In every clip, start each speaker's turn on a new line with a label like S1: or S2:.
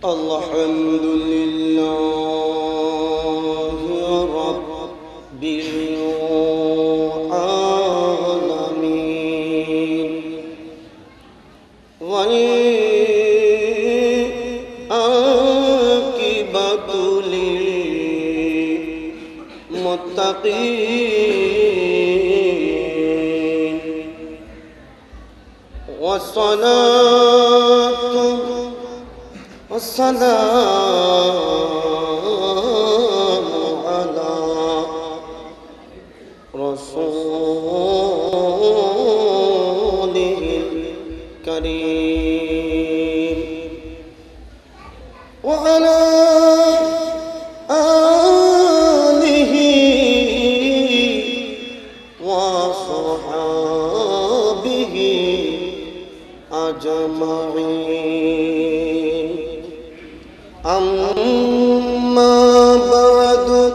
S1: الحمد لله رب العالمين والعاقبة للمتقين والسلام على رسوله الكريم وعلى آله وصحابه أجمعين أما بعد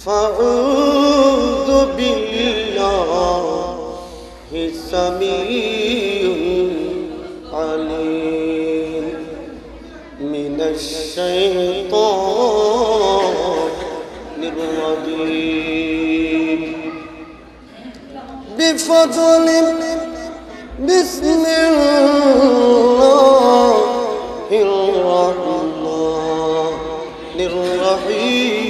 S1: فأعوذ بالله السميع العليم من الشيطان الرجيم بفضل بسم الله الرحمن الرحيم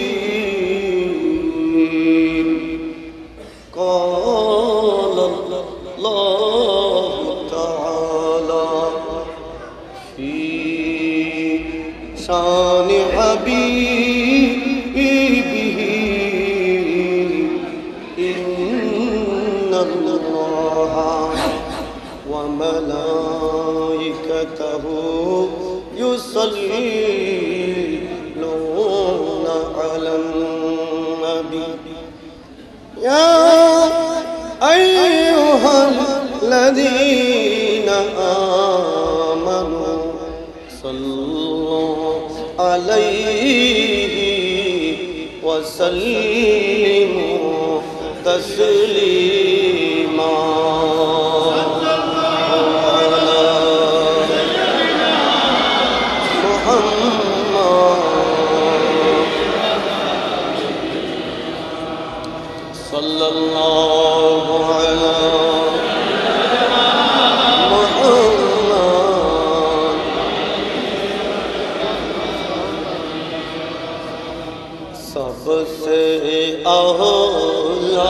S1: قال الله تعالى في شان حبيبه إن الله وملائكته يصلون على النبي يا أيها الذين آمنوا صلوا عليه وسلموا تسليما صلى الله على محمد सबसे औला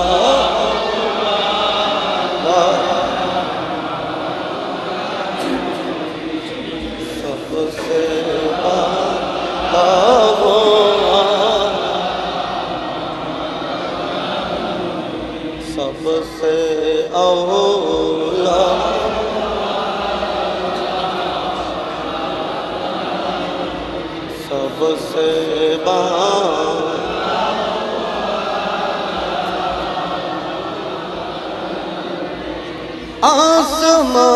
S1: सबसे सबसे औला सबसे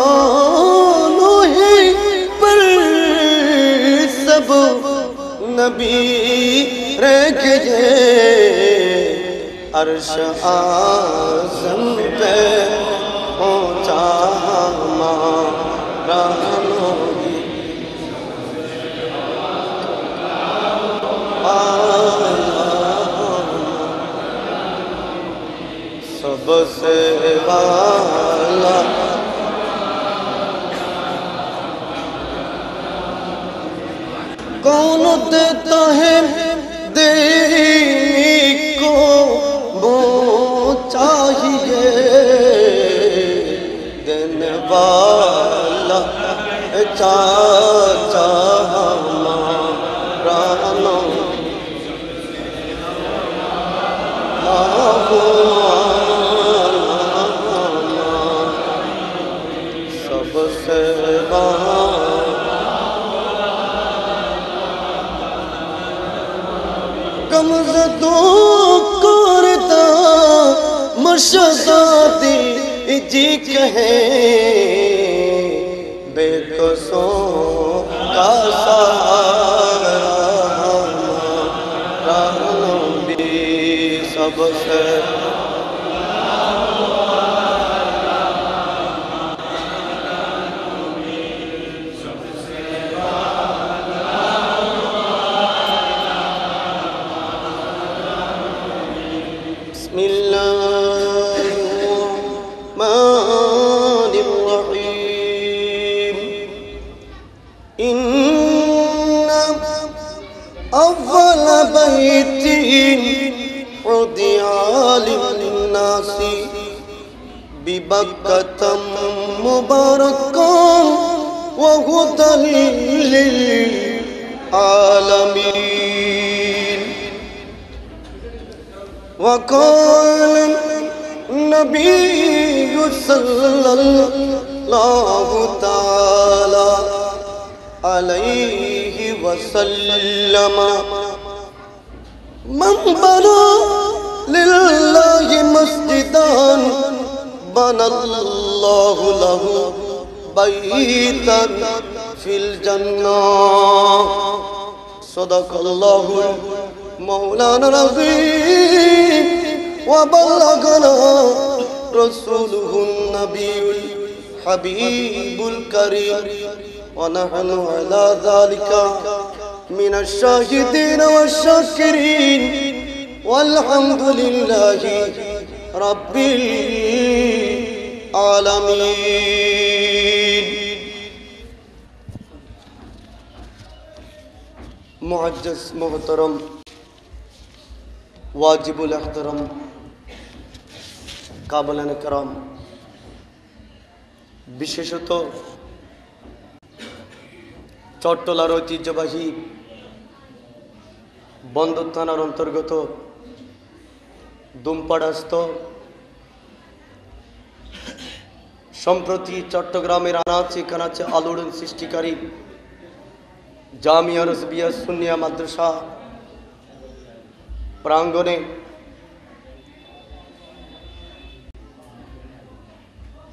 S1: आसमानों ही पर सब नबी रह गए अर्श आज़म पे पहुँचा हमारा नबी सबसे वाला कौन देता है देने को वो चाहिए देने वाला चाचा हमारा सबसे कमज़ तो करता मशदाती जी कहे बेकसों का सहारा हमारा नबी सबसे بيت عدي للناس ببكة مباركا وهدى للعالمين. وقال النبي صلى الله تعالى عليه وسلم من بنى لله مسجدا بنى الله له بيتا في الجنة. صدق الله مولانا العظيم وبلغنا رسوله النبي الحبيب الكريم ونحن على ذلك من الشاهدين والشاكرين والحمد لله رب العالمين. मुअज्जज़ मोहतरम वाजिबुल एहतरम काबिलान करम, विशेषत चट्टलार ऐतिह्यबाही बंदर थानार अंतर्गत दुमपाड़ास्थ सम्प्रति चट्टग्रामेर आनाचे कानाचे आलोड़न सृष्टिकारी जामिया रज़विया सुन्निया माद्रासा प्रांगणे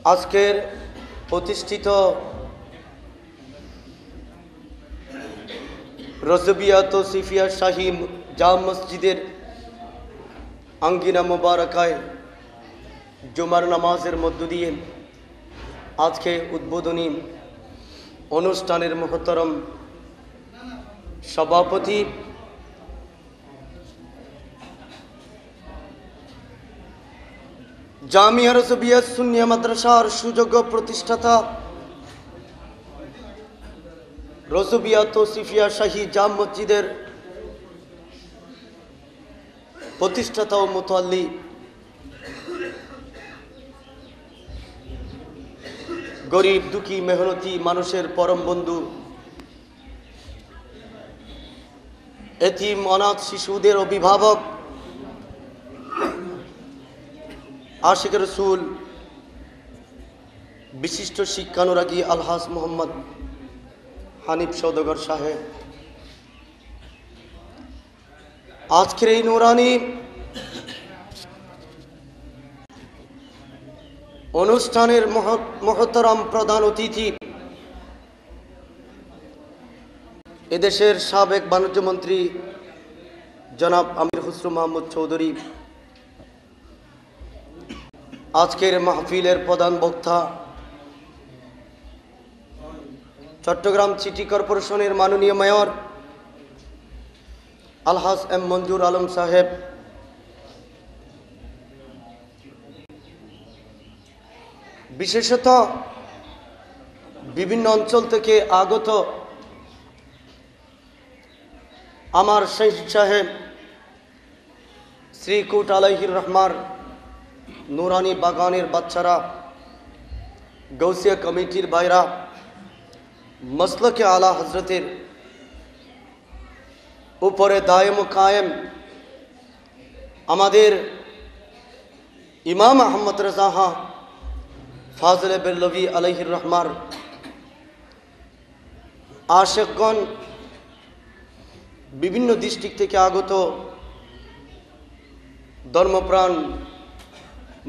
S1: आजकेर प्रतिष्ठित रज़विया तौसीफिया शाही जाम मस्जिदेर आंगिना मुबारकाय जुमार नामाजेर मध्य दिए आज के उद्बोधनी अनुष्ठानेर महतरम सभापति जामिया रज़विया सुन्निया माद्रासार सुयोग्य प्रतिष्ठाता रज़विया तौसीफिया शाही जाम मस्जिदेर प्रतिष्ठाता और मुतल्ली गरीब दुखी मेहनती मानुषेर परम बंधु एतीम अनाथ शिशुदेर अभिभावक आशिक रसूल विशिष्ट शिक्षानुरागी अलहाज मोहम्मद हानिफ सौदागर साहेब आजकेर এই নুরানি অনুষ্ঠানের महतरम प्रधान अतिथि एदेशेर साবেক वाणिज्य मंत्री जनाब आमिर खुसरो महमूद चौधरी आजकेर महफिलेर प्रधान बक्ता चट्टग्राम सिटी करपोरेशनेर माननीय मेयर अलहाज एम मंजूर आलम साहेब विशेषत विभिन्न अंचल थेके आगत आमार शेख साहेब श्रीकुट आलाइहिर रहमार नूरानी बागानेर बाच्चारा गौसिया कमिटिर भाईरा मसलके आला हजरतेर ऊपरे दायम कायम आमादेर इमाम अहमद रजा हाँ फाजिल बेरलवी अलैहिर रहमार आशिकगण विभिन्न डिस्ट्रिक्ट थेके आगत धर्मप्राण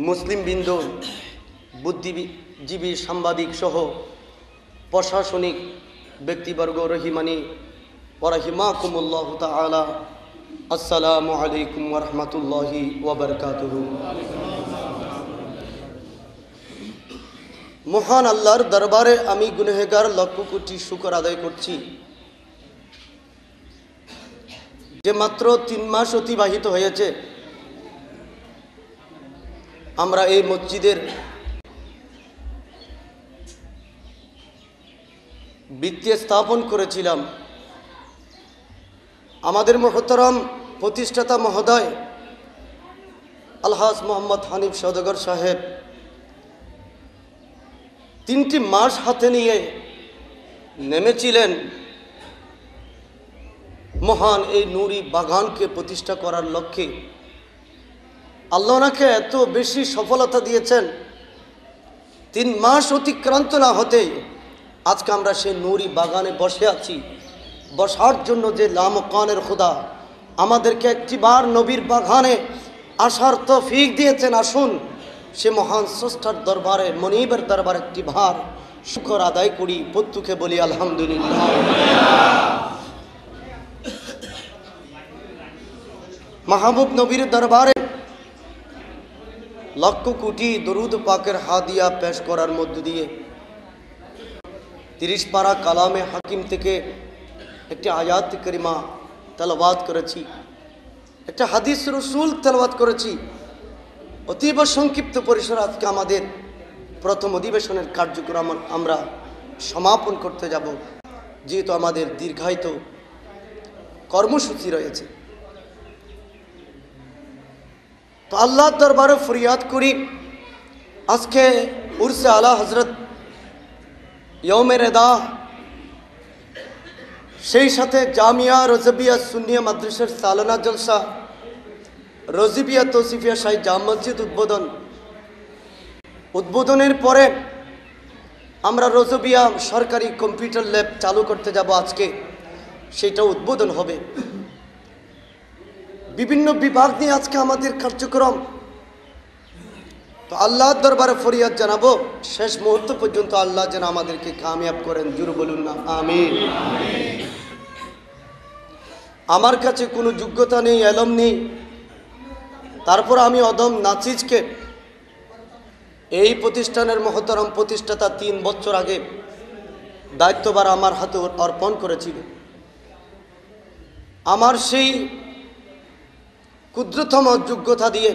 S1: मुस्लिम बिंदु बुद्धिजीवी सांबादिक सह प्रशासनिक व्यक्तिवर्ग रहिमानी वरहिमाकुमुल्लाहु ताआला अस्सलामु आलैकुम व रहमतुल्लाहि व बाराकातुहु। महान आल्लाहर दरबारे आमी गुनहगार लक्ष कोटी शुक्र आदाय करछि जे मात्र 3 मास अतिबाहित हयेছে আমরা এই মসজিদের ভিত্তি স্থাপন করেছিলাম। আমাদের মুহতারাম প্রতিষ্ঠাতা মহোদয় আলহাজ মোহাম্মদ হানিফ সওদাগর সাহেব 3টি মাস হাতে নিয়ে নেমেছিলেন মহান এই নুরি বাগানকে প্রতিষ্ঠা করার লক্ষ্যে। আল্লাহ ওনাকে এত বেশি সফলতা দিয়েছেন, 3 মাস অতিক্রান্ত না হতেই আজকে আমরা সেই নুরি বাগানে বসে আছি। বসার জন্য যে লামকানের খোদা আমাদেরকে একটিবার নবীর বাগানে আসার তৌফিক দিয়েছেন, আসুন সে মহান স্রষ্টার দরবারে মনিবের দরবারে একটিবার শুকর আদায় করি, প্রত্যুকে বলি আলহামদুলিল্লাহ। মাহবুব নবীর দরবারে লক্ষ কোটি দরুদ পাকের হাদিয়া পেশ করার মধ্য দিয়ে 30 পারা কালামে হাকিম থেকে একটি আয়াত করিমা তেলাওয়াত করেছি, একটা হাদিস রসুল তেলাওয়াত করেছি। অতীব সংক্ষিপ্ত পরিসরে আজকে আমাদের প্রথম অধিবেশনের কার্যক্রম আমরা সমাপন করতে যাব, যেহেতু আমাদের দীর্ঘায়িত কর্মসূচি রয়েছে। তো আল্লাহর দরবারে ফরিয়াদ করি, আজকে উরসে আলা হজরত ইয়ৌমে রেদা, সেই সাথে জামিয়া রজবিয়া সুন্নিয়া মাদ্রাসার সালানা জলসা, রজিবিয়া তৌসিফিয়া শাহী জামে মসজিদ উদ্বোধনের পরে আমরা রজবিয়া সরকারি কম্পিউটার ল্যাব চালু করতে যাব আজকে, সেটা উদ্বোধন হবে। বিভিন্ন বিভাগ নিয়ে আজকে আমাদের কার্যক্রম। তো আল্লাহর দরবারে ফরিয়াদ জানাবো, শেষ মুহূর্ত পর্যন্ত আল্লাহ যেন আমাদেরকে কামিয়াব করেন, জোরে বলুন না আমিন। আমার কাছে কোনো যোগ্যতা নেই, এলম নেই, তারপর আমি অদম নাচিজকে এই প্রতিষ্ঠানের মহতরম প্রতিষ্ঠাতা 3 বছর আগে দায়িত্বভার আমার হাতে অর্পণ করেছিল। আমার সেই ক্ষুদ্রতম যোগ্যতা দিয়ে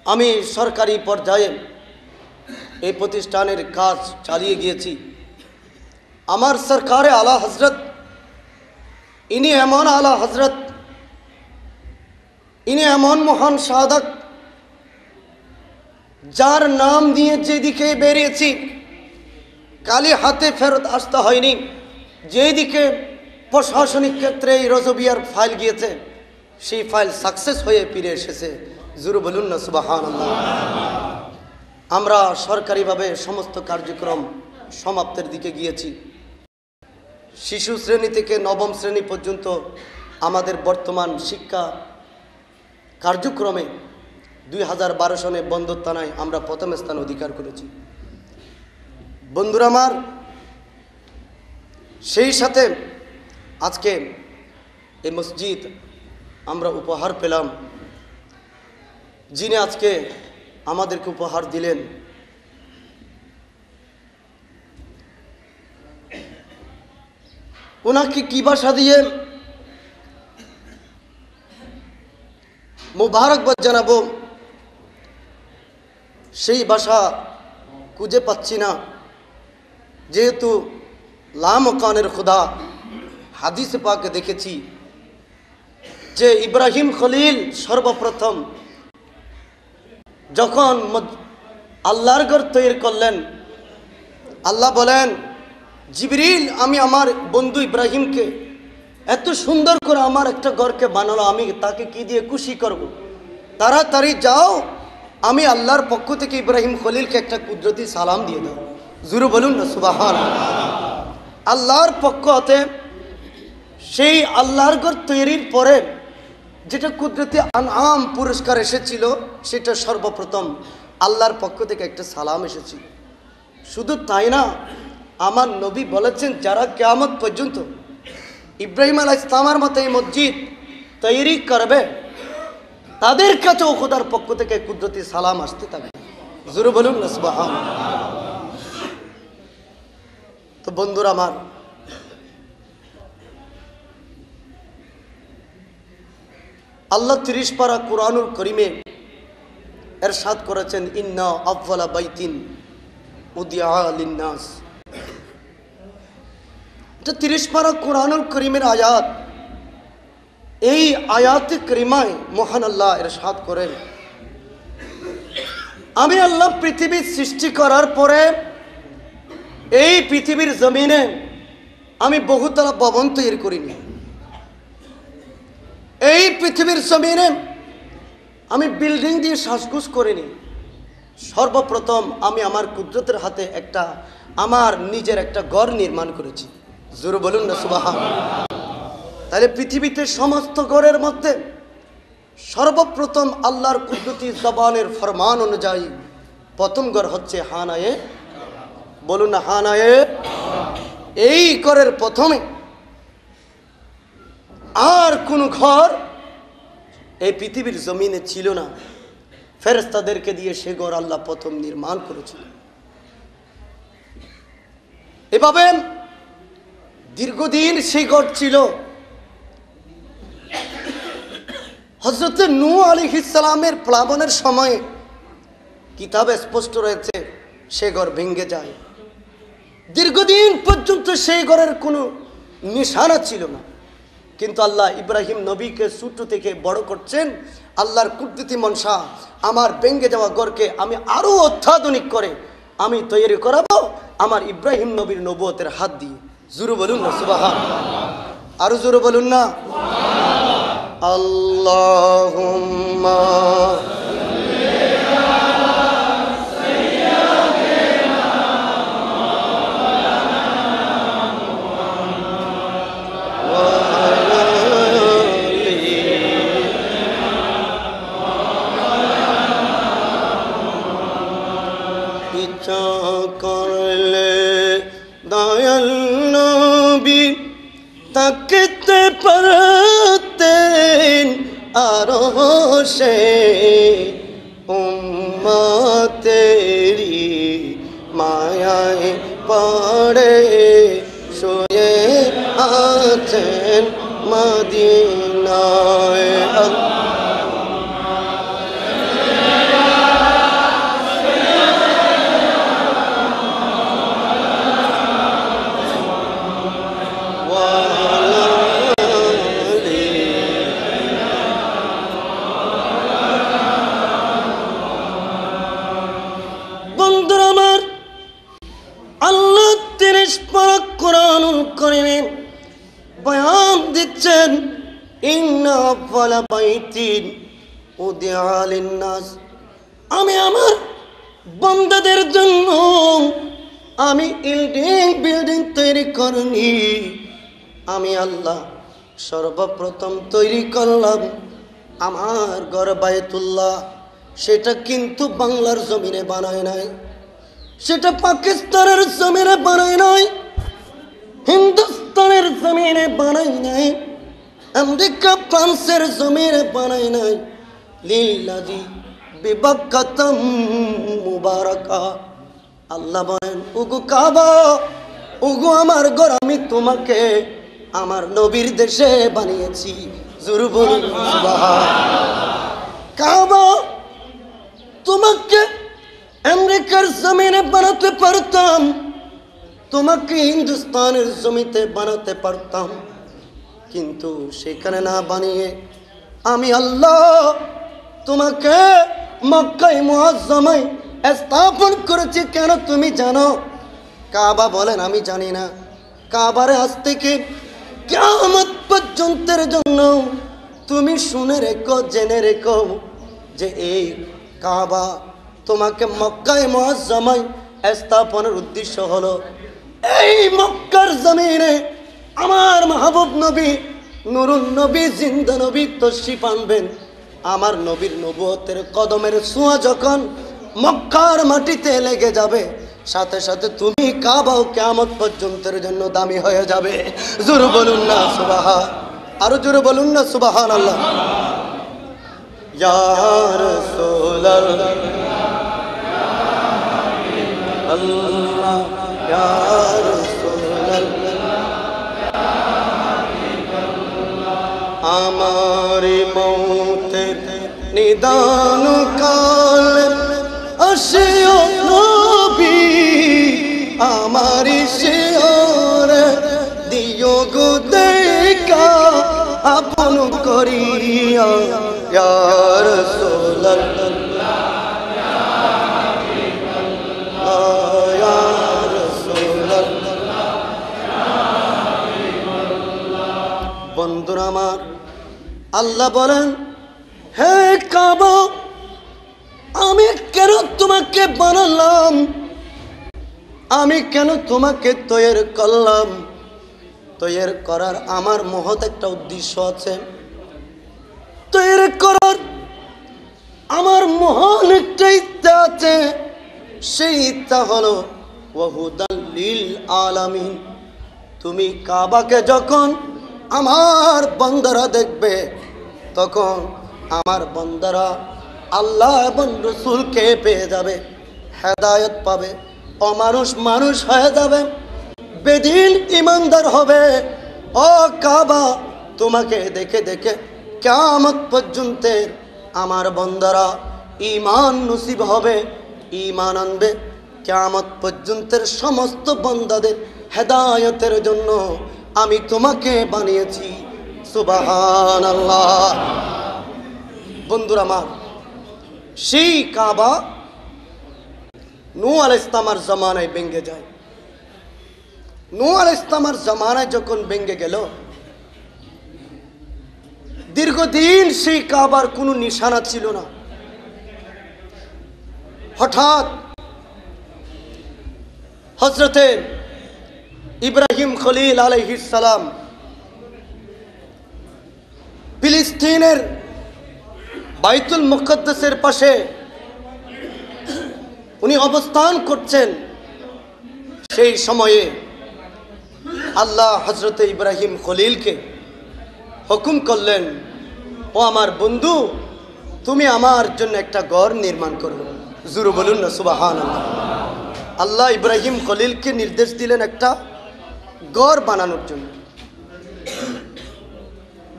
S1: আমি সরকারি পর্যায়ে এই প্রতিষ্ঠানের কাজ চালিয়ে গিয়েছি। আমার সরকারে আলা হজরত, ইনি এমন আলা হজরত, ইনি এমন মহান সাধক, যার নাম দিয়ে যেদিকে বেরিয়েছি কালি হাতে ফেরত আসতে হয়নি। যেদিকে প্রশাসনিক ক্ষেত্রে এই রজবিয়ার ফাইল গিয়েছে, সেই ফাইল সাকসেস হয়ে ফিরে এসেছে, জোরে বলুন না সুবহানাল্লাহ। আমরা সরকারিভাবে সমস্ত কার্যক্রম সমাপ্তের দিকে গিয়েছি। শিশু শ্রেণী থেকে 9ম শ্রেণী পর্যন্ত আমাদের বর্তমান শিক্ষা কার্যক্রমে 2012 সনে বন্দর থানায় আমরা প্রথম স্থান অধিকার করেছি। বন্ধুরা আমার, সেই সাথে আজকে এই মসজিদ আমরা উপহার পেলাম। যিনি আজকে আমাদেরকে উপহার দিলেন, ওনাকে কি ভাষা দিয়ে মুবারকবাদ জানাবো সেই ভাষা খুঁজে পাচ্ছি না। যেহেতু লামকানের খোদা হাদিস পাকে দেখেছি যে ইব্রাহিম খলিল সর্বপ্রথম যখন আল্লাহর ঘর তৈরি করলেন, আল্লাহ বলেন, জিবরিল আমি আমার বন্ধু ইব্রাহিমকে এত সুন্দর করে আমার একটা ঘরকে বানালো, আমি তাকে কি দিয়ে খুশি করব? তাড়াতাড়ি যাও, আমি আল্লাহর পক্ষ থেকে ইব্রাহিম খলিলকে একটা কুদরতি সালাম দিয়ে দাও, জোরে বলুন না সুবহানাল্লাহ। আল্লাহর পক্ষ হতে সেই আল্লাহর ঘর তৈরির পরে যেটা কুদরতি আনআম পুরস্কার এসেছিল, সেটা সর্বপ্রথম আল্লাহর পক্ষ থেকে একটা সালাম এসেছিল। শুধু তাই না, আমার নবী বলেছেন, যারা কিয়ামত পর্যন্ত ইব্রাহিম আলাইহিস সালামের মতো এই মসজিদ তৈরি করবে, তাদের কাছেও খোদার পক্ষ থেকে কুদরতি সালাম আসতে থাকবে, জোরে বলুন না সুবহানাল্লাহ। তো বন্ধুরা আমার, আল্লাহ 30 পারা কুরআনুল কারীমে ইরশাদ করেছেন, ইন্না আউয়ালা বাইতিন উদিয়া লিন-নাস। এটা 30 পারা কুরআনুল কারীমের আয়াত। এই আয়াতে কারিমায় মহান আল্লাহ ইরশাদ করেন, আমি আল্লাহ পৃথিবী সৃষ্টি করার পরে এই পৃথিবীর জমিনে আমি বহুতলা ভবন তৈরি করিনি। এই পৃথিবীর জমিনে আমি বিল্ডিং দিয়ে সাজগোজ করিনি। সর্বপ্রথম আমি আমার কুদরতের হাতে আমার নিজের একটা ঘর নির্মাণ করেছি। জোরে বলুন না সুবহানাল্লাহ। তাহলে পৃথিবীতে সমস্ত ঘরের মধ্যে সর্বপ্রথম আল্লাহর কুদরতি জবানের ফরমান অনুযায়ী প্রথম ঘর হচ্ছে হানায়ে, বলুন না হানায়ে। এই ঘরের প্রথমে আর কোন ঘর এই পৃথিবীর জমিনে ছিল না। ফেরেশতাদেরকে দিয়ে সে ঘর আল্লাহ প্রথম নির্মাণ করেছিল। এভাবে দীর্ঘদিন সেই ঘর ছিল। হযরত নূহ আলাইহিস সালামের প্লাবনের সময়ে কিতাবে স্পষ্ট রয়েছে সে ঘর ভেঙে যায়। দীর্ঘদিন পর্যন্ত সেই ঘরের কোনো নিশানা ছিল না। কিন্তু আল্লাহ ইব্রাহিম নবীকে ছোট থেকে বড় করছেন। আল্লাহর কুদরতি মনসা, আমার ভেঙে যাওয়া ঘরকে আমি আরো অত্যাধুনিক করে আমি তৈরি করাবো আমার ইব্রাহিম নবীর নবুয়তের হাত দিয়ে। জোরে বলুন না সুবহানাল্লাহ। আরো জোরে বলুন না আল্লাহুম্মা করলে দয়াল নবী তাকতে পারতেন আরো সে উম্মতেরি মায়ায় পড়ে শুয়ে আছেন মদিনায়। বয়ান দিচ্ছেন ইন্না আফওয়ালা বাইতিন উদিআ লিন-নাস, আমি আমার বান্দাদের জন্য আমি বিল্ডিং তৈরি করিনি। আমি আল্লাহ সর্বপ্রথম তৈরি করলাম আমার ঘর বাইতুল্লাহ। সেটা কিন্তু বাংলার জমিনে বানায় নাই, সেটা পাকিস্তানের জমিনে বানায় নাই, হিন্দুস্তানের জমিনে বানাই নাই, আমেরিকা ফ্রান্সের জমিনে বানাই নাই। লিল্লাযী বিবাক্কাতাম মুবারাকা। আল্লাহ বলেন, ওগো কাবা, ওগো আমার ঘর, আমি তোমাকে আমার নবীর দেশে বানিয়েছি। জোরে বলুন সুবহানাল্লাহ। কাবা তোমাকে আমেরিকার জমিনে বানাতে পারতাম, তোমাকে হিন্দুস্তানের জমিতে বানাতে পারতাম, কিন্তু সেখানে না বানিয়ে আমি আল্লাহ তোমাকে মক্কায় মুআজ্জামায় স্থাপন করেছি। কেন তুমি জানো? কাবা বলেন, আমি জানি না। কাবার আজ থেকে কিয়ামত পর্যন্তের জন্য তুমি শুনে রেখো, জেনে রেখো যে এই কাবা তোমাকে মক্কায় মুআজ্জামায় স্থাপনের উদ্দেশ্য হলো এই মক্কার জমিনে আমার মাহবুব নবী নুরুন নবী জিন্দা নবী তশরিফ আনবেন। আমার নবীর নবুয়তের কদমের ছোঁয়া যখন মক্কার মাটিতে লেগে যাবে, সাথে সাথে তুমি কাবাও কিয়ামত পর্যন্তের জন্য দামি হয়ে যাবে। জোরে বলুন না সুবহান, আরো জোরে বলুন না সুবহানাল্লাহ। ইয়া রাসূলুল্লাহ আল্লাহ, ইয়া রাসূলুল্লাহ আমার মৌতের নিদান কাল আসিও নবী, আমার শিওর দিও গো দেখা আপন করিয়া ইয়া রাসূলুল্লাহ ইয়া রাসূলুল্লাহ। বন্ধুরা আমার, আল্লাহ বলেন, হে কাবা, আমি কেন তোমাকে বানালাম, আমি কেন তোমাকে তৈরি করলাম? তৈরি করার আমার মহৎ একটা উদ্দেশ্য আছে। তৈরি করার আমার মহান একটা ইচ্ছা আছে। সেই ইচ্ছা হলো ওয়াহুদাল লিল আলামিন। তুমি কাবাকে যখন আমার বান্দারা দেখবে, তখন আমার বান্দারা আল্লাহ এবং রসুলকে পেয়ে যাবে, হেদায়েত পাবে, অমানুষ মানুষ হয়ে যাবে, বেদিন ইমানদার হবে। ও কাবা, তোমাকে দেখে দেখে কিয়ামত পর্যন্ত আমার বান্দারা ঈমান নসিব হবে, ঈমান আনবে। কিয়ামত পর্যন্তের সমস্ত বান্দাদের হেদায়েতের জন্য আমি তোমাকে বানিয়েছি। সুবহানাল্লাহ। বন্ধুরা আমার, সেই কাবা নূহ আলাইহিস সালামের জামানায় ভেঙে যায়। নূহ আলাইহিস সালামের জামানায় যখন ভেঙে গেল, দীর্ঘদিন সেই কাবার কোনো নিশানা ছিল না। হঠাৎ হযরতে ইব্রাহিম খলিল আলাইহিস সালাম ফিলিস্তিনের বাইতুল মুকদ্দাসের পাশে উনি অবস্থান করছেন। সেই সময়ে আল্লাহ হযরতে ইব্রাহিম খলিলকে হুকুম করলেন, ও আমার বন্ধু, তুমি আমার জন্য একটা ঘর নির্মাণ করো। জোরে বলুন না সুবহানাল্লাহ। আল্লাহ ইব্রাহিম খলিলকে নির্দেশ দিলেন একটা ঘর বানানোর জন্য।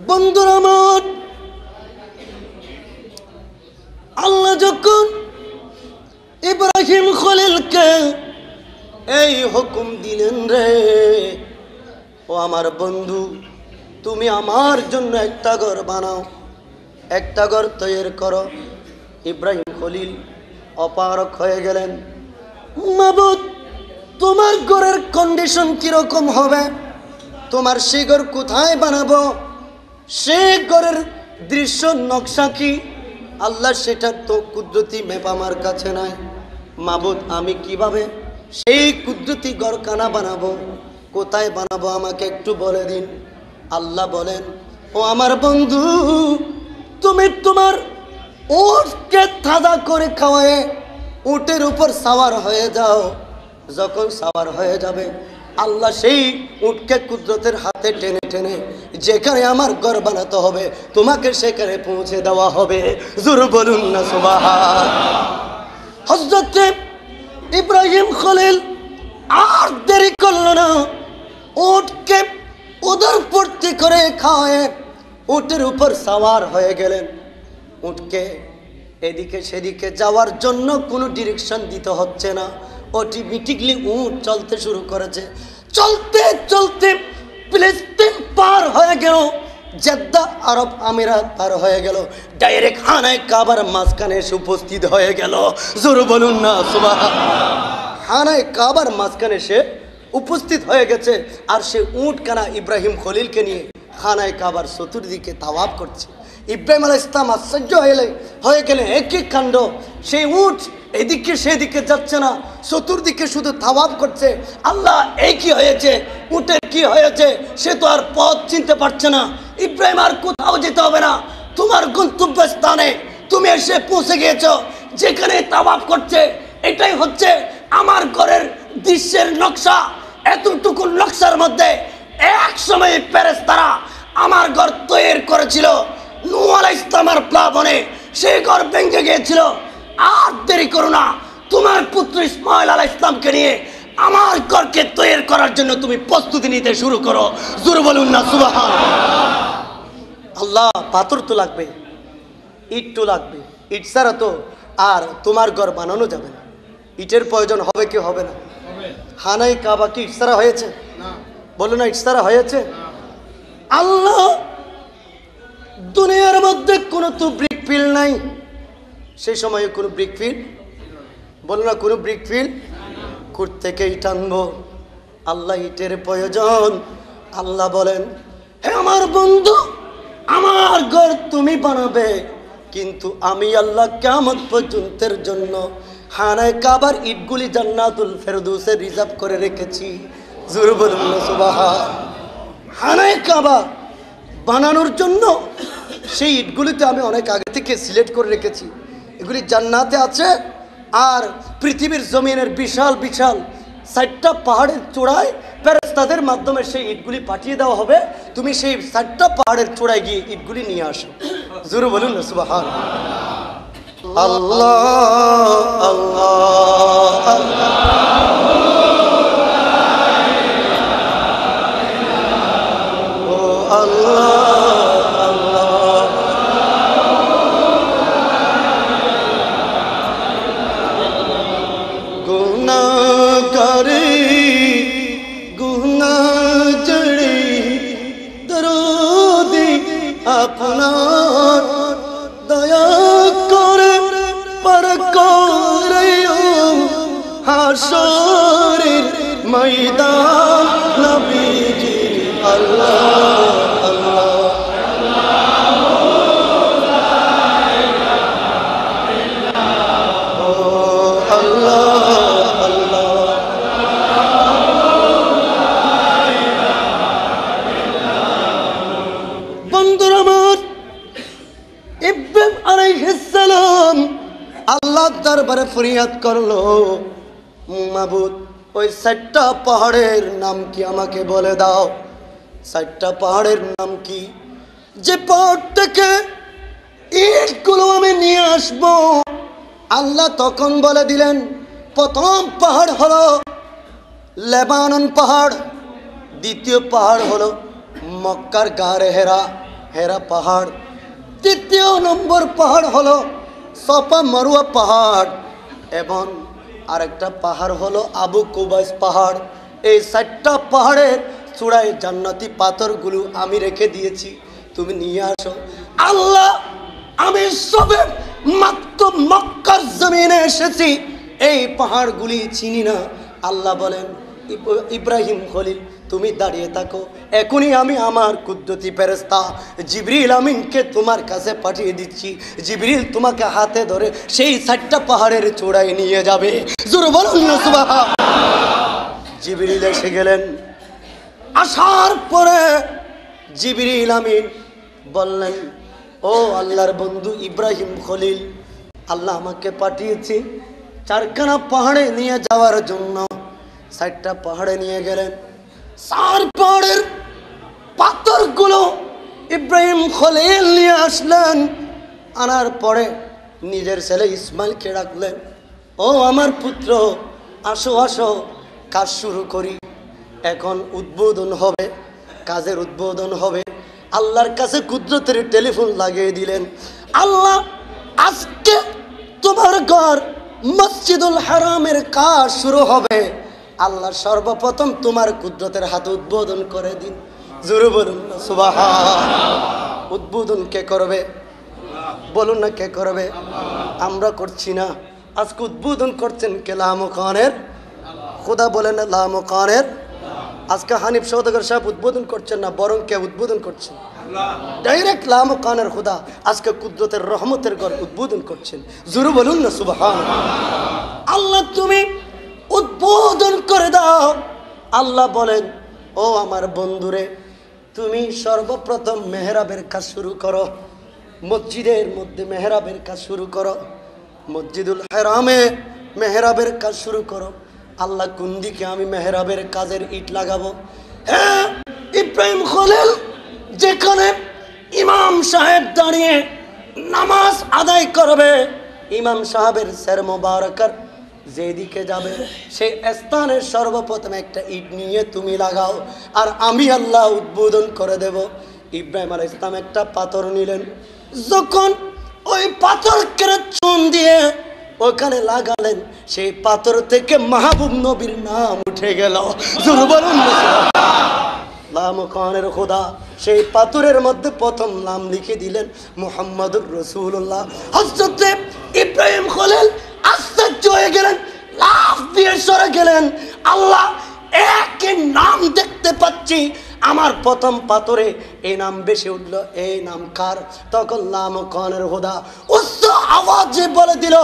S1: বন্ধুরা আমার, আল্লাহ যখন ইব্রাহিম খলিলকে এই হুকুম দিলেন, রে ও আমার বন্ধু, তুমি আমার জন্য একটা ঘর বানাও, একটা ঘর তৈরি করো। ইব্রাহিম খলিল অপারক হয়ে গেলেন, মাবুদ, তোমার ঘরের কন্ডিশন কিরকম হবে, তোমার সেই ঘর কোথায় বানাবো, সে ঘরের দৃশ্য নকশা কি, আল্লাহ সেটা তো কুদরতি ম্যাপ আমার কাছে নাই। মাবুদ, আমি কিভাবে সেই কুদরতি ঘরখানা বানাবো, কোথায় বানাবো, আমাকে একটু বলে দিন। আল্লাহ বলেন, ও আমার বন্ধু, তুমি তোমার উটকে তাজা করে খাওয়ায় উটের উপর সাওয়ার হয়ে যাও। যখন সাওয়ার হয়ে যাবে, আল্লাহ সেই উটকে কুদরতের হাতে টেনে টেনে যেখানে আমার ঘর বানাতে হবে তোমাকে সেখানে পৌঁছে দেওয়া হবে। জোরে বলুন না সুবহান। হযরত ইব্রাহিম খলিল আর দেরি করলো না, উটকে উদর পূর্তি করে খাওয়ায় উটের উপর সাওয়ার হয়ে গেলেন। উটকে এদিকে সেদিকে যাওয়ার জন্য কোনো ডিরেকশন দিতে হচ্ছে না, অটোমেটিকলি উট চলতে শুরু করেছে। চলতে চলতে ফিলিস্তিন পার হয়ে গেল, জেদ্দা আরব আমিরাত পার হয়ে গেল, ডাইরেক্ট খানায় কাবার মাঝখানে এসে উপস্থিত হয়ে গেল। জোরে বলুন না সুবহানাল্লাহ। খানায় কাবার মাঝখানে সে উপস্থিত হয়ে গেছে, আর সে উটখানা ইব্রাহিম খলিলকে নিয়ে খানায় কাবার চতুর্দিকে তাওয়াফ করছে। ইব্রাহিম আলাইহিস সালাম আশ্চর্য হয়ে গেলেন, একই কাণ্ড, সেই উট এদিকে সেদিকে যাচ্ছে না, চতুর্দিকে শুধু তাওয়াফ করছে। আল্লাহ, এই কি হয়েছে, উটের কি হয়েছে, সে তো আর পথ চিনতে পারছে না। ইব্রাহিম, আর কোথাও যেতে হবে না, তোমার গন্তব্য স্থানে তুমি এসে পৌঁছে গিয়েছো। যেখানে তাওয়াফ করছে এটাই হচ্ছে আমার ঘরের দৃশ্যের নকশা। এতটুকু নকশার মধ্যে এক সময় ফেরেশতারা আমার ঘর তৈরি করেছিল। নূহ আলাইহিস সালামের প্লাবনে সেই ঘর ভেঙে গিয়েছিল। আর দেরি করো না, তোমার পুত্র ইসমাঈল আলাইহিস সালামকে নিয়ে আমার ঘরকে তৈরি করার জন্য তুমি প্রস্তুতি নিতে শুরু করো। জোরে বলুন না সুবহানাল্লাহ। আল্লাহ, পাথর তো লাগবে, ইট তো লাগবে, ইট ছাড়া তো আর তোমার ঘর বানানো যাবে না। ইটের প্রয়োজন হবে কি হবে না? খানায় কাবা কি ইট ছাড়া হয়েছে? বলো না, ইট ছাড়া হয়েছে? আল্লাহ দুনিয়ার মধ্যে কোনো তো ব্রিক ফিল নাই, সেই সময়ে কোনো ব্রিক ফিল, বলো না কোনো ব্রিক ফিল, কোথ থেকে ইট আনবো? আল্লাহ ইটের প্রয়োজন। আল্লাহ বলেন, হে আমার বন্ধু, আমার ঘর তুমি বানাবে, কিন্তু আমি আল্লাহ কিয়ামত পর্যন্তের জন্য খানায়ে কাবার ইটগুলি জান্নাতুল ফেরদৌসে রিজার্ভ করে রেখেছি। জোরে বলুন না সুবহান। খানায়ে কাবা বানানোর জন্য সেই ইটগুলিতে আমি অনেক আগে থেকে সিলেক্ট করে রেখেছি, এগুলি জান্নাতে আছে। আর পৃথিবীর জমিনের বিশাল বিশাল 60টা পাহাড়ের চূড়ায় ফেরেশতাদের মাধ্যমে সেই ইটগুলি পাঠিয়ে দেওয়া হবে, তুমি সেই 60টা পাহাড়ের চূড়ায় গিয়ে ইটগুলি নিয়ে আসো। জোরে বলুন না সুবহান। আল্লাহ আল্লাহ আল্লাহ, ও আল্লাহ আল্লাহ, গুনাহগারি গুনাহ জড়ি দরদি আপনার দয়া করে পার করিও হাসরের ময়দান নবীজি। আল্লাহ আল্লাহ ও আল্লাহ আল্লাহ, বন্ধুরা আমার, ইব্রাহিম আলাইহিস সালাম আল্লাহর দরবারে ফরিয়াদ করলো, মাবুদ ওই 60টা পাহাড়ের নাম কি আমাকে বলে দাও। 60টা পাহাড়ের নাম কি? যে পাহাড় থেকে ইটগুলো আমি নিয়ে আসবো। আল্লাহ তখন বলে দিলেন, প্রথম পাহাড় হলো লেবানন পাহাড়, দ্বিতীয় পাহাড় হলো মক্কার গাড়ে হেরা, হেরা পাহাড়, তৃতীয় নম্বর পাহাড় হলো সফা মারওয়া পাহাড়, এবং আরেকটা পাহাড় হলো আবু কুবাইস পাহাড়। এই 60টা পাহাড়ের চূড়ায় জান্নাতি পাথরগুলো আমি রেখে দিয়েছি, তুমি নিয়ে আসো। আল্লাহ, আমি সবে মাত্র মক্কার জমিনে এসেছি, এই পাহাড়গুলি চিনি না। আল্লাহ বলেন, ইব্রাহিম খলিল তুমি দাঁড়িয়ে থাকো, এখনই আমি আমার কুদরতি ফেরেশতা জিবরিল আমিনকে তোমার কাছে পাঠিয়ে দিচ্ছি। জিবরিল তোমাকে হাতে ধরে সেই 60টা পাহাড়ের চূড়ায় নিয়ে যাবে। জোরে বলুন না সুবহান। জিবরিল এসে গেলেন, আসার পরে জিবরিল আমিন বললেন, ও আল্লাহর বন্ধু ইব্রাহিম খলিল, আল্লাহ আমাকে পাঠিয়েছে 4খানা পাহাড়ে নিয়ে যাওয়ার জন্য। 60টা পাহাড়ে নিয়ে গেলেন, 4 পাহাড়ের পাথরগুলো ইব্রাহিম খলিল নিয়ে আসলেন। আনার পরে নিজের ছেলে ইসমাইলকে ডাকলেন, ও আমার পুত্র, আসো আসো, কাজ শুরু করি। এখন উদ্বোধন হবে, কাজের উদ্বোধন হবে। আল্লাহর কাছে কুদরতের টেলিফোন লাগিয়ে দিলেন, আল্লাহ আজকে তোমার ঘর মসজিদুল হারামের কাজ শুরু হবে। আল্লাহ সর্বপ্রথম তোমার কুদরতের হাত উদ্বোধন করে দিন। জোরে বলুন না সুবহান। উদ্বোধন কে করবে? বলুন না কে করবে? আমরা করছি না, আজকে উদ্বোধন করছেন কে? লামকানের খোদা। বলেন লামকানের। আজকে হানিফ সওদাগর সাহেব উদ্বোধন করছেন না, বরং কে উদ্বোধন করছেন? ডাইরেক্ট লামকানের খোদা আজকে কুদরতের রহমতের ঘর উদ্বোধন করছেন। জোরে বলুন না সুবহান। আল্লাহ তুমি উদ্বোধন করে দাও। আল্লাহ বলেন, ও আমার বন্ধুরে, তুমি সর্বপ্রথম মেহরাবের কাজ শুরু করো, মসজিদের মধ্যে মেহরাবের কাজ শুরু করো, মসজিদুল হারামে মেহরাবের কাজ শুরু করো। আল্লাহ কোন দিকে আমি মেহরাবের কাজের ইট লাগাবো? হ্যাঁ, ইব্রাহিম খলিল যেখানে ইমাম সাহেব দাঁড়িয়ে নামাজ আদায় করবে, ইমাম সাহেবের সের মোবারকার যেদিকে যাবে সেই স্থানের সর্বপ্রথম একটা ইট নিয়ে তুমি লাগাও, আর আমি আল্লাহ উদ্বোধন করে দেব। ইব্রাহিম আলাইহিস সালাম একটা পাথর নিলেন, যখন ওই পাথরকে চুন দিয়ে ওখানে লাগালেন, সেই পাথর থেকে মাহবুব নবীর নাম উঠে গেল। জোরে বলুন না সুবহানাল্লাহ। লামকানের খোদা সেই পাথরের মধ্যে প্রথম নাম লিখে দিলেন মুহাম্মদুর রাসূলুল্লাহ। হযরত ইব্রাহিম খলিল আশ্চর্য হয়ে গেলেন, লাফ দিয়ে সরে গেলেন। আল্লাহ, একই নাম দেখতে পাচ্ছি, আমার প্রথম পাথরে এই নাম বেশি উঠল, এই নাম কার? তখন লামকানের হুদা উচ্চ আওয়াজে বলে দিল,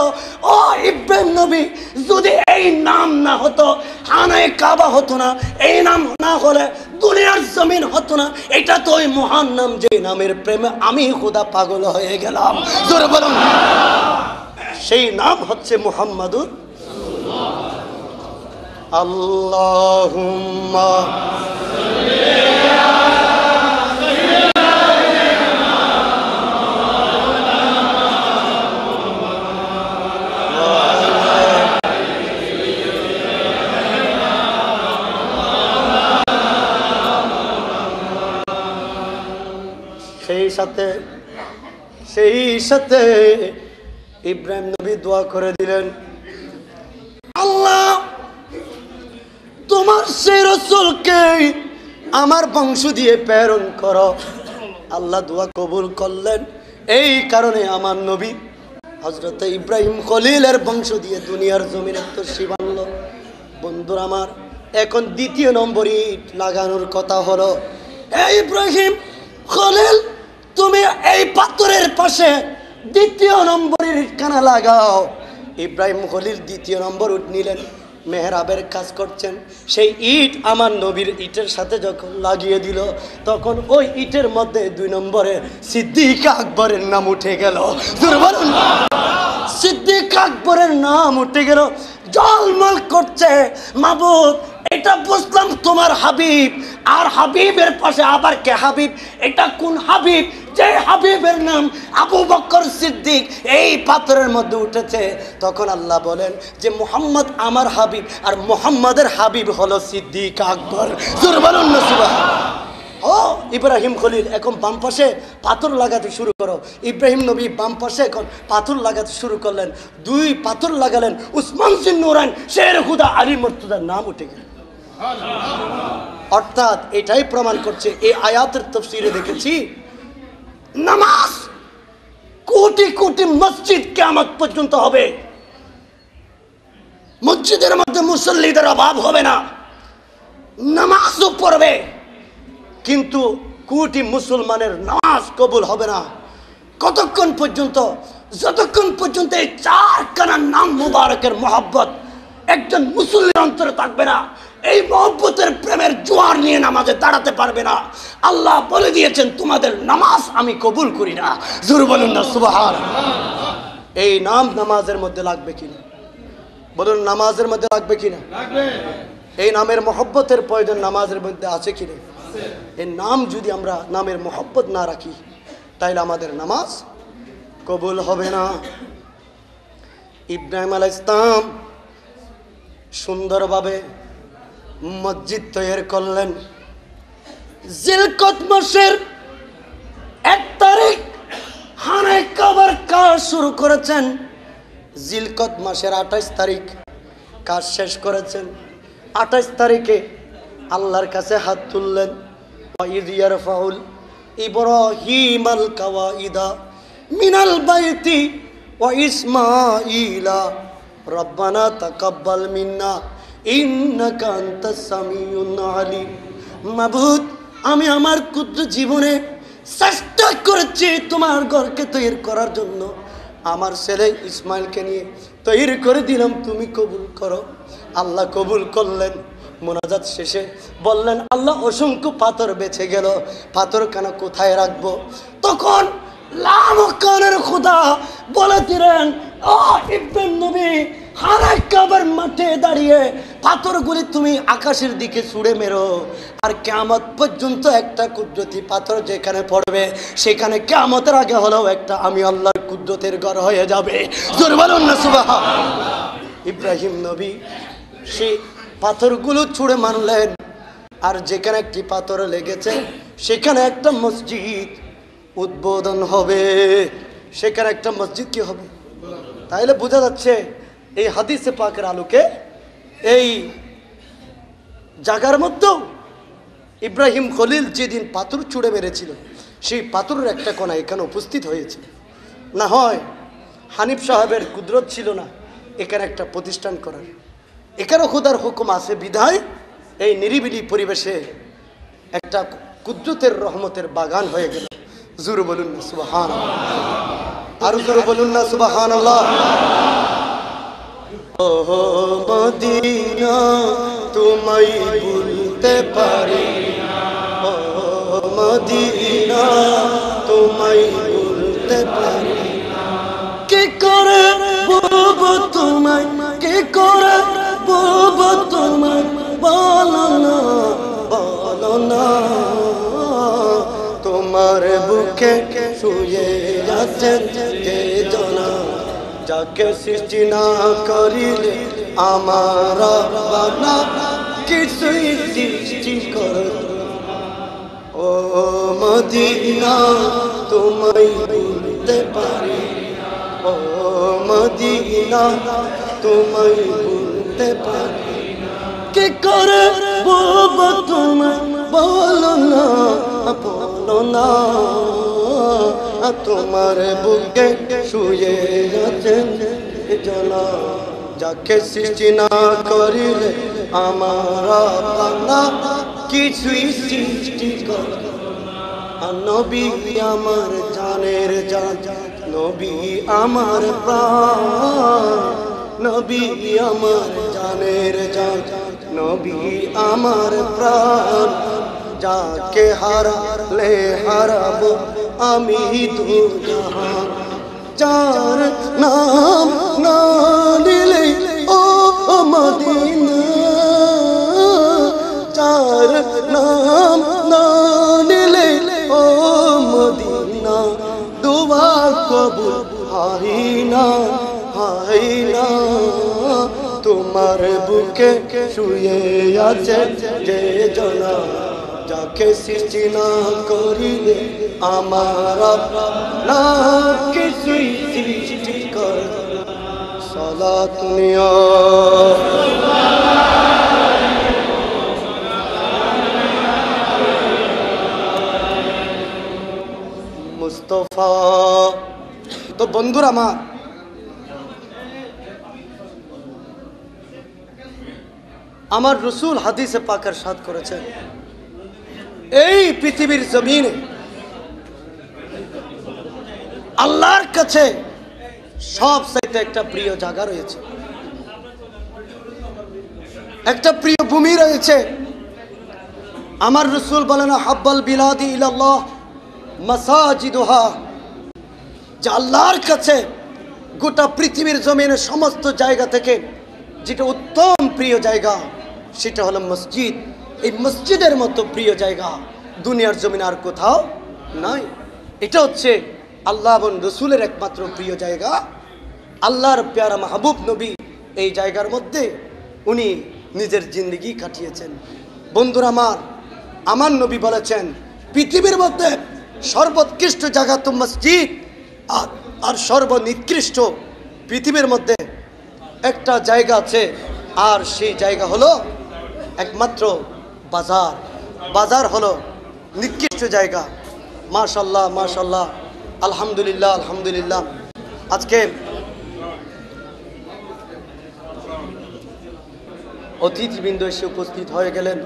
S1: ও ইব্রাহিম নবী, যদি এই নাম না হতো খানায়ে কাবা হতো না, এই নাম না হলে দুনিয়ার জমিন হতো না। এটা তো ওই মহান নাম, যে নামের প্রেমে আমি খুদা পাগল হয়ে গেলাম। জোরে বলুন। সেই নাম হচ্ছে মুহাম্মাদুর আল্লাহুম্মা সেই সাথে ইব্রাহিম নবী দোয়া করে দিলেন, আল্লাহ, তোমার সেই রাসূলকে আমার বংশ দিয়ে প্রেরণ করো। আল্লাহ দোয়া কবুল করলেন। এই কারণে আমার নবী হযরত ইব্রাহিম খলিলের বংশ দিয়ে দুনিয়ার জমিনে তশরিফ আনলো। বন্ধুরা আমার, এখন দ্বিতীয় নম্বর ইট লাগানোর কথা হলো, এই ইব্রাহিম খলিল, তুমি এই পাথরের পাশে দ্বিতীয় নম্বরের ইটখানা লাগাও। ইব্রাহিম খলিল দ্বিতীয় নম্বর ইট নিলেন, মেহরাবের কাজ করছেন। সেই ইট আমার নবীর ইটের সাথে যখন লাগিয়ে দিল, তখন ওই ইটের মধ্যে 2 নম্বরে সিদ্দিক আকবরের নাম উঠে গেল। বলুন, সিদ্দিক আকবরের নাম উঠে গেল। জলমল করছে, মাবুদ, এটা বুঝলাম তোমার হাবিব, আর হাবিবের পাশে আবার কে হাবিব? এটা কোন হাবিব? যে হাবিবের নাম আবু বকর সিদ্দিক এই পাথরের মধ্যে উঠেছে। তখন আল্লাহ বলেন যে মুহাম্মদ আমার হাবিব, আর মুহাম্মাদের হাবিব হলো সিদ্দিক আকবর। জোরে বলুন না সুবহানাল্লাহ। ও ইব্রাহিম খলিল, এখন বাম পাশে পাথর লাগাতে শুরু করো। ইব্রাহিম নবী বাম পাশে এখন পাথর লাগাতে শুরু করলেন। 2 পাথর লাগালেন, উসমান জিন নুরাইন, শের খুদা আলী মুর্তজার নাম উঠে গেল। অর্থাৎ এটাই প্রমাণ করছে, এই আয়াতের তাফসীরে দেখেছি, নামাজ কোটি কোটি মসজিদ কিয়ামত পর্যন্ত হবে, মসজিদের মধ্যে মুসল্লিদের অভাব হবে না, নামাজও পড়বে, কিন্তু কোটি মুসলমানের নামাজ কবুল হবে না। কতক্ষণ পর্যন্ত? যতক্ষণ পর্যন্ত এই 4খানা নাম মুবারকের মহব্বত একজন মুসল্লির অন্তরে থাকবে না, এই মহব্বতের প্রেমের জোয়ার নিয়ে নামাজে দাঁড়াতে পারবে না। আল্লাহ বলে দিয়েছেন, তোমাদের নামাজ আমি কবুল করি না। জোরে বলুন না সুবহানাল্লাহ। এই নাম নামাজের মধ্যে লাগবে কিনা? বলুন, নামাজের মধ্যে লাগবে কিনা? এই নামের মহব্বতের প্রয়োজন নামাজের মধ্যে আছে কিনা? এই নাম যদি আমরা নামের মহব্বত না রাখি, তাইলে আমাদের নামাজ কবুল হবে না। ইব্রাহিম আলাইহিস সালাম সুন্দরভাবে মসজিদ তৈরি করলেন। জিলকদ মাসের 1 তারিখ খানায়ে কাবার কাজ শুরু করেছেন। জিলকদ মাসের 28 তারিখ কাজ শেষ করেছেন। 28 তারিখে আল্লাহর কাছে হাত তুললেন। ওয়াইদ ইয়ারফাউল ইব্রাহিমাল কাওয়াইদা মিনাল বাইতি ওয়া ইসমাঈলা রব্বানা তাকাব্বাল মিন্না ইন্নাকা আনতাস সামিউন আলিম। মাবুদ, আমি আমার ক্ষুদ্র জীবনে চেষ্টা করেছি তোমার ঘরকে তৈরি করার জন্য। আমার ছেলে ইসমাইলকে নিয়ে তৈরি করে দিলাম, তুমি কবুল করো। আল্লাহ কবুল করলেন। মোনাজাত শেষে বললেন, আল্লাহ, অসংখ্য পাথর বেঁচে গেল, পাথর কেন কোথায় রাখবো? তখন লামকানের খোদা বলে দিলেন, ও ইব্রাহিম নবী, খানায়ে কাবার মাঠে দাঁড়িয়ে পাথরগুলি তুমি আকাশের দিকে ছুঁড়ে মেরো, আর কিয়ামত পর্যন্ত একটা কুদরতি পাথর যেখানে পড়বে, সেখানে কিয়ামতের আগে হলেও একটা আমি আল্লাহর কুদরতের ঘর হয়ে যাবে। জোরে বলুন না সুবহানাল্লাহ। ইব্রাহিম নবী সেই পাথরগুলো ছুঁড়ে মারলেন, আর যেখানে একটি পাথর লেগেছে সেখানে একটা মসজিদ উদ্বোধন হবে, সেখানে একটা মসজিদ কি হবে? তাইলে বোঝা যাচ্ছে এই হাদিসে পাকের আলোকে এই জায়গার মধ্যেও ইব্রাহিম খলিল যেদিন পাথর ছুঁড়ে মেরেছিল, সেই পাথরের একটা কণা এখানে উপস্থিত হয়েছে। না হয় হানিফ সাহেবের কুদরত ছিল না এখানে একটা প্রতিষ্ঠান করার। এখানেও খোদার হুকুম আছে বিধায় এই নিরিবিলি পরিবেশে একটা কুদরতের রহমতের বাগান হয়ে গেল। জোরে বলুন না সুবহানাল্লাহ, আরো জোরে বলুন না সুবহানাল্লাহ। ও মদিনা তোমায় ভুলতে পারি না, ও মদিনা তোমায় ভুলতে পারি না। কি করে বলবো তোমায়, কি করে বলবো তোমায়, বলো না বলো না। তোমার বুকে শুয়ে আছেন কে জানা, যাকে সৃষ্টি না করিলে আমার বানা কিছুই সৃষ্টি করে। ও মদিনা তোমায় ভুলতে পারি না, ও মদিনা তোমায় ভুলতে পারি না। কি করে বলবো তোমায়, বলো না বলো না। তোমার বুকে শুয়ে আছেন জানা, যাকে সৃষ্টি না করিলে আমার বানা কিছুই সৃষ্টি করে। নবী আমার জানের জান, নবী আমার প্রাণ, নবী আমার জানের জান, নবী আমার প্রাণ। যাকে হারালে হারাবো আমি দুজাহান, যার নাম না নিলে ও মদিনা, যার নাম না নিলে ও মদিনা দুয়া কবুল হয় না, হয় না। তোমার বুকে শুয়ে আছে যে জনা, যাকে সৃষ্টি না করিলে আমার না কিছুই সৃষ্টি করে। সালাত নিয়া মুস্তফা। তো বন্ধুরা আমার রসুল হাদিসে পাকের সাথ করেছেন, এই পৃথিবীর জমিনে আল্লাহর কাছে সবচাইতে একটা প্রিয় জায়গা রয়েছে, একটা প্রিয় ভূমি রয়েছে। আমার রসুল বলেন হাব্বাল বিলাদি ইলাল্লাহ মাসাজিদুহা, যে আল্লাহর কাছে গোটা পৃথিবীর জমিনের সমস্ত জায়গা থেকে যেটা উত্তম প্রিয় জায়গা সেটা হলো মসজিদ। এই মসজিদের মতো প্রিয় জায়গা দুনিয়ার জমিনে আর কোথাও নাই। এটা হচ্ছে আল্লাহ এবং রসুলের একমাত্র প্রিয় জায়গা। আল্লাহর প্যারা মাহবুব নবী এই জায়গার মধ্যে উনি নিজের জিন্দগি কাটিয়েছেন। বন্ধুরা আমার নবী বলেছেন পৃথিবীর মধ্যে সর্বোৎকৃষ্ট জায়গা তো মসজিদ, আর সর্বনিকৃষ্ট পৃথিবীর মধ্যে একটা জায়গা আছে, আর সেই জায়গা হলো একমাত্র বাজার। বাজার হলো নিকৃষ্ট জায়গা। মাশাল্লাহ মাশাল্লাহ, আলহামদুলিল্লাহ আলহামদুলিল্লাহ। আজকে অতিথিবৃন্দ এসে উপস্থিত হয়ে গেলেন,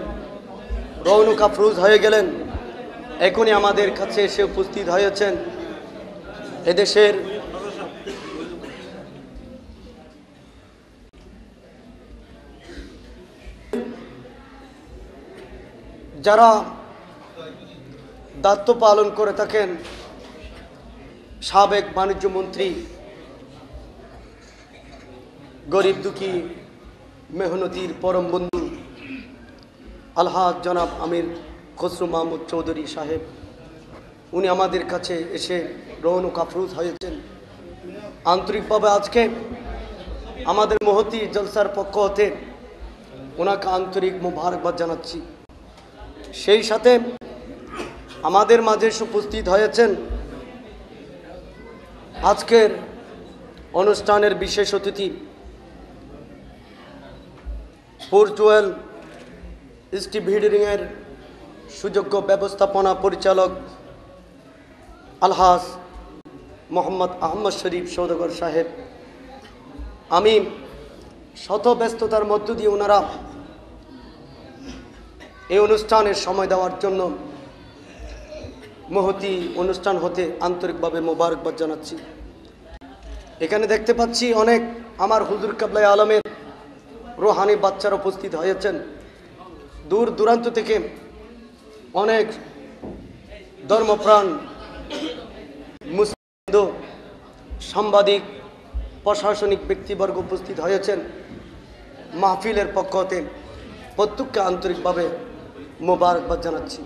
S1: রৌনক আফরোজ হয়ে গেলেন, এখনই আমাদের কাছে এসে উপস্থিত হয়েছেন এদেশের যারা দায়িত্ব পালন করে থাকেন, সাবেক বাণিজ্য মন্ত্রী, গরিব দুঃখী মেহনতির পরম বন্ধু আলহাজ জনাব আমির খসরু মাহমুদ চৌধুরী সাহেব, উনি আমাদের কাছে এসে রৌনক আফরোজ হয়েছেন। আন্তরিকভাবে আজকে আমাদের মহতি জলসার পক্ষ হতে ওনাকে আন্তরিক মোবারকবাদ জানাচ্ছি। সেই সাথে আমাদের মাঝে উপস্থিত হয়েছেন আজকের অনুষ্ঠানের বিশেষ অতিথি পোর্চুয়াল স্টিভিডিংয়ের সুযোগ্য ব্যবস্থাপনা পরিচালক আলহাজ মোহাম্মদ আহমদ শরীফ সওদাগর সাহেব, আমি শত ব্যস্ততার মধ্য দিয়ে ওনারা এই অনুষ্ঠানের সময় দেওয়ার জন্য মহতি অনুষ্ঠান হতে আন্তরিকভাবে মোবারকবাদ জানাচ্ছি। এখানে দেখতে পাচ্ছি অনেক আমার হুজুর কাবলাই আলমের রোহানি বাচ্চারা উপস্থিত হয়েছেন। দূর দূরান্ত থেকে অনেক ধর্মপ্রাণ মুসলিম, সাংবাদিক, প্রশাসনিক ব্যক্তিবর্গ উপস্থিত হয়েছেন। মাহফিলের পক্ষ হতে প্রত্যেককে আন্তরিকভাবে মোবারকবাদ জানাচ্ছি।